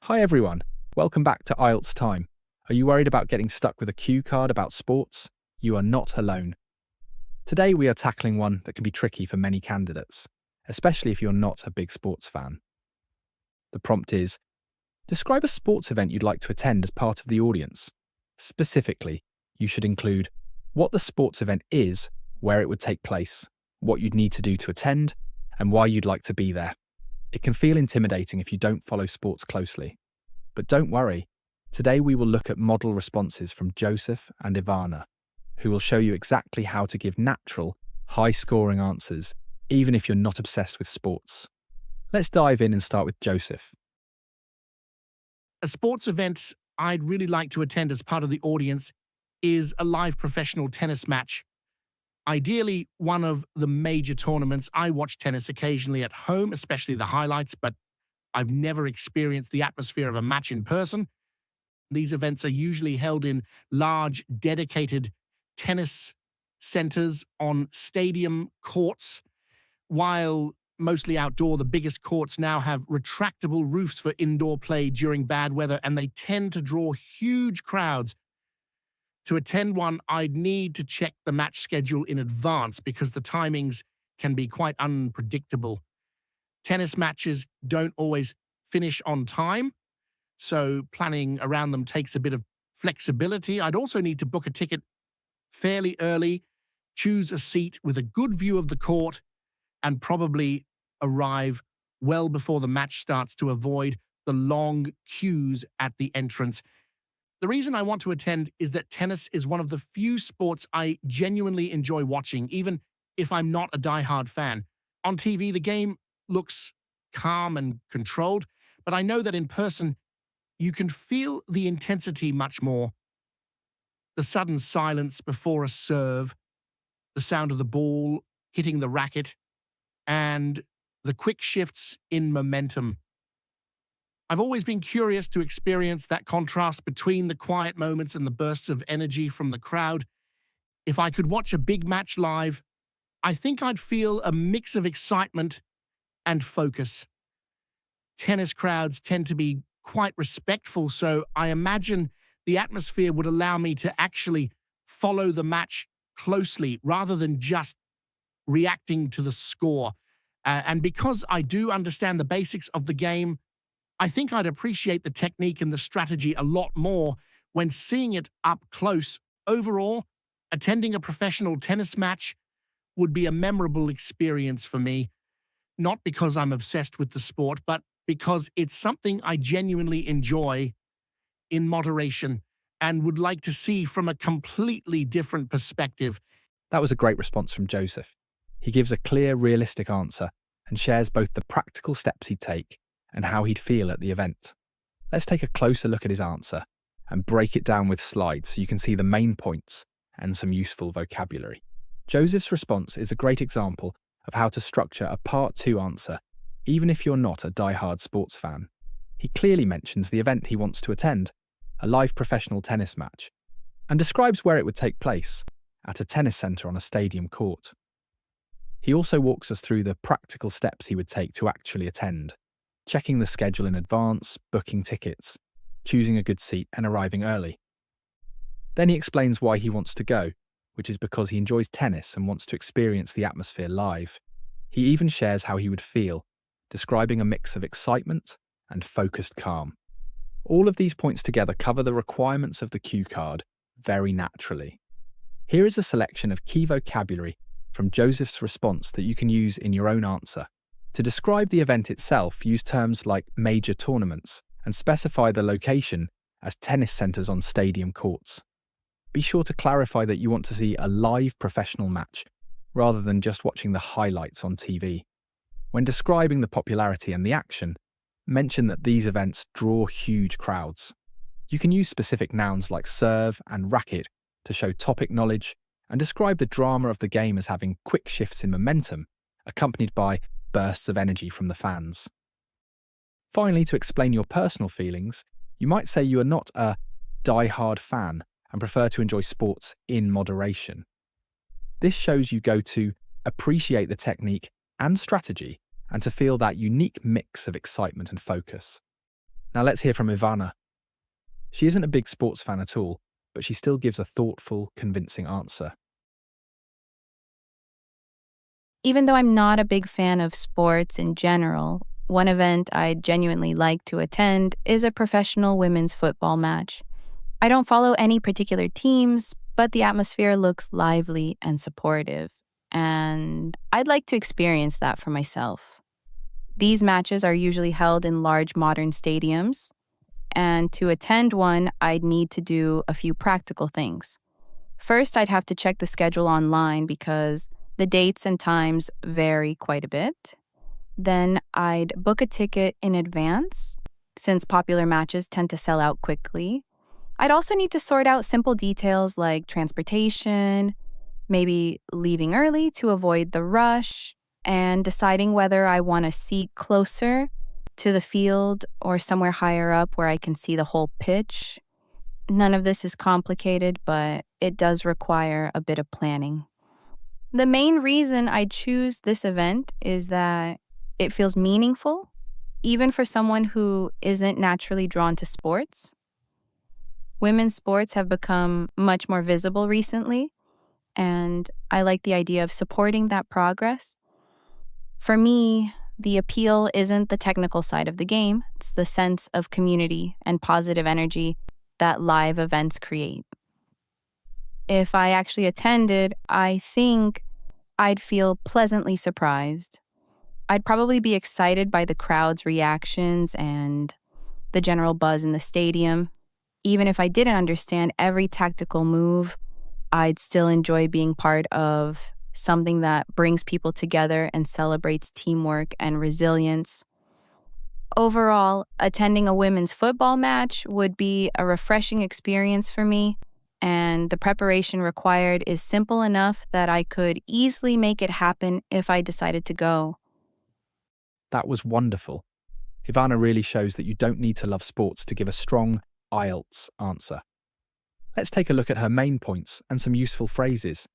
Hi everyone, welcome back to IELTS Time. Are you worried about getting stuck with a cue card about sports? You are not alone. Today we are tackling one that can be tricky for many candidates, especially if you're not a big sports fan. The prompt is, describe a sports event you'd like to attend as part of the audience. Specifically, you should include what the sports event is, where it would take place, what you'd need to do to attend, and why you'd like to be there. It can feel intimidating if you don't follow sports closely. But don't worry, today we will look at model responses from Joseph and Ivana, who will show you exactly how to give natural, high-scoring answers, even if you're not obsessed with sports. Let's dive in and start with Joseph. A sports event I'd really like to attend as part of the audience is a live professional tennis match. Ideally, one of the major tournaments. I watch tennis occasionally at home, especially the highlights, but I've never experienced the atmosphere of a match in person. These events are usually held in large, dedicated tennis centers on stadium courts. While mostly outdoor, the biggest courts now have retractable roofs for indoor play during bad weather, and they tend to draw huge crowds. To attend one, I'd need to check the match schedule in advance because the timings can be quite unpredictable. Tennis matches don't always finish on time, so planning around them takes a bit of flexibility. I'd also need to book a ticket fairly early, choose a seat with a good view of the court, and probably arrive well before the match starts to avoid the long queues at the entrance. The reason I want to attend is that tennis is one of the few sports I genuinely enjoy watching, even if I'm not a diehard fan. On TV, the game looks calm and controlled, but I know that in person, you can feel the intensity much more. The sudden silence before a serve, the sound of the ball hitting the racket, and the quick shifts in momentum. I've always been curious to experience that contrast between the quiet moments and the bursts of energy from the crowd. If I could watch a big match live, I think I'd feel a mix of excitement and focus. Tennis crowds tend to be quite respectful, so I imagine the atmosphere would allow me to actually follow the match closely rather than just reacting to the score. And because I do understand the basics of the game, I think I'd appreciate the technique and the strategy a lot more when seeing it up close. Overall, attending a professional tennis match would be a memorable experience for me, not because I'm obsessed with the sport, but because it's something I genuinely enjoy in moderation and would like to see from a completely different perspective. That was a great response from Joseph. He gives a clear, realistic answer and shares both the practical steps he'd take and how he'd feel at the event. Let's take a closer look at his answer and break it down with slides so you can see the main points and some useful vocabulary. Joseph's response is a great example of how to structure a Part 2 answer, even if you're not a die-hard sports fan. He clearly mentions the event he wants to attend, a live professional tennis match, and describes where it would take place, at a tennis centre on a stadium court. He also walks us through the practical steps he would take to actually attend, checking the schedule in advance, booking tickets, choosing a good seat and arriving early. Then he explains why he wants to go, which is because he enjoys tennis and wants to experience the atmosphere live. He even shares how he would feel, describing a mix of excitement and focused calm. All of these points together cover the requirements of the cue card very naturally. Here is a selection of key vocabulary from Joseph's response that you can use in your own answer. To describe the event itself, use terms like major tournaments and specify the location as tennis centres on stadium courts. Be sure to clarify that you want to see a live professional match rather than just watching the highlights on TV. When describing the popularity and the action, mention that these events draw huge crowds. You can use specific nouns like serve and racket to show topic knowledge and describe the drama of the game as having quick shifts in momentum, accompanied by bursts of energy from the fans. Finally, to explain your personal feelings, you might say you are not a die-hard fan and prefer to enjoy sports in moderation. This shows you go to appreciate the technique and strategy and to feel that unique mix of excitement and focus. Now let's hear from Ivana. She isn't a big sports fan at all, but she still gives a thoughtful, convincing answer. Even though I'm not a big fan of sports in general, one event I'd genuinely like to attend is a professional women's football match. I don't follow any particular teams, but the atmosphere looks lively and supportive, and I'd like to experience that for myself. These matches are usually held in large modern stadiums, and to attend one, I'd need to do a few practical things. First, I'd have to check the schedule online because the dates and times vary quite a bit. Then I'd book a ticket in advance, since popular matches tend to sell out quickly. I'd also need to sort out simple details like transportation, maybe leaving early to avoid the rush, and deciding whether I want a seat closer to the field or somewhere higher up where I can see the whole pitch. None of this is complicated, but it does require a bit of planning. The main reason I choose this event is that it feels meaningful, even for someone who isn't naturally drawn to sports. Women's sports have become much more visible recently, and I like the idea of supporting that progress. For me, the appeal isn't the technical side of the game, it's the sense of community and positive energy that live events create. If I actually attended, I think I'd feel pleasantly surprised. I'd probably be excited by the crowd's reactions and the general buzz in the stadium. Even if I didn't understand every tactical move, I'd still enjoy being part of something that brings people together and celebrates teamwork and resilience. Overall, attending a women's football match would be a refreshing experience for me, and the preparation required is simple enough that I could easily make it happen if I decided to go. That was wonderful. Ivana really shows that you don't need to love sports to give a strong IELTS answer. Let's take a look at her main points and some useful phrases.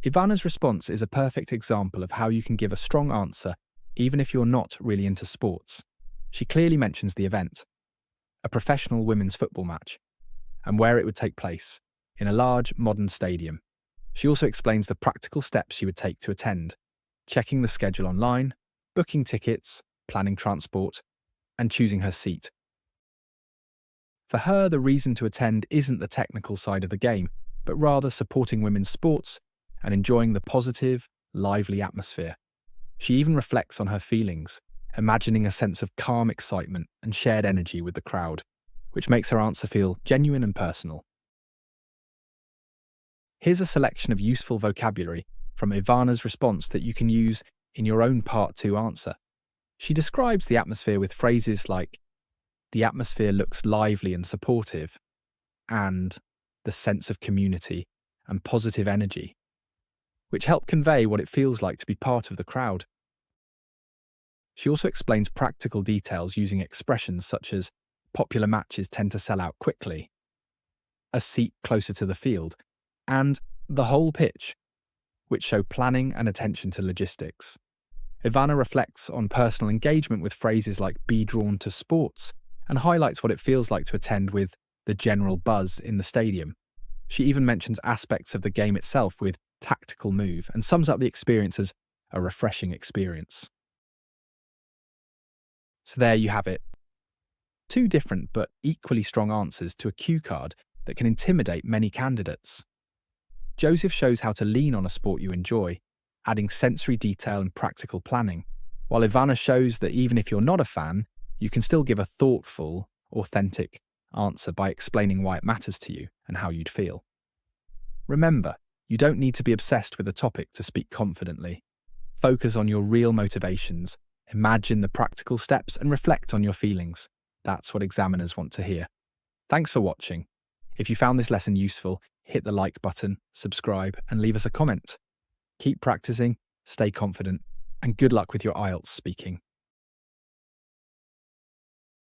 Ivana's response is a perfect example of how you can give a strong answer even if you're not really into sports. She clearly mentions the event, a professional women's football match, and where it would take place, in a large modern stadium. She also explains the practical steps she would take to attend, checking the schedule online, booking tickets, planning transport, and choosing her seat. For her, the reason to attend isn't the technical side of the game, but rather supporting women's sports and enjoying the positive, lively atmosphere. She even reflects on her feelings, imagining a sense of calm excitement and shared energy with the crowd, which makes her answer feel genuine and personal. Here's a selection of useful vocabulary from Ivana's response that you can use in your own Part 2 answer. She describes the atmosphere with phrases like, "The atmosphere looks lively and supportive," and "the sense of community and positive energy," which help convey what it feels like to be part of the crowd. She also explains practical details using expressions such as "popular matches tend to sell out quickly," "a seat closer to the field," and "the whole pitch," which show planning and attention to logistics. Ivana reflects on personal engagement with phrases like "be drawn to sports" and highlights what it feels like to attend with "the general buzz in the stadium." She even mentions aspects of the game itself with "tactical move" and sums up the experience as a refreshing experience. So there you have it. Two different but equally strong answers to a cue card that can intimidate many candidates. Joseph shows how to lean on a sport you enjoy, adding sensory detail and practical planning, while Ivana shows that even if you're not a fan, you can still give a thoughtful, authentic answer by explaining why it matters to you and how you'd feel. Remember, you don't need to be obsessed with a topic to speak confidently. Focus on your real motivations, imagine the practical steps, and reflect on your feelings. That's what examiners want to hear. Thanks for watching. If you found this lesson useful, hit the like button, subscribe, and leave us a comment. Keep practicing, stay confident, and good luck with your IELTS speaking.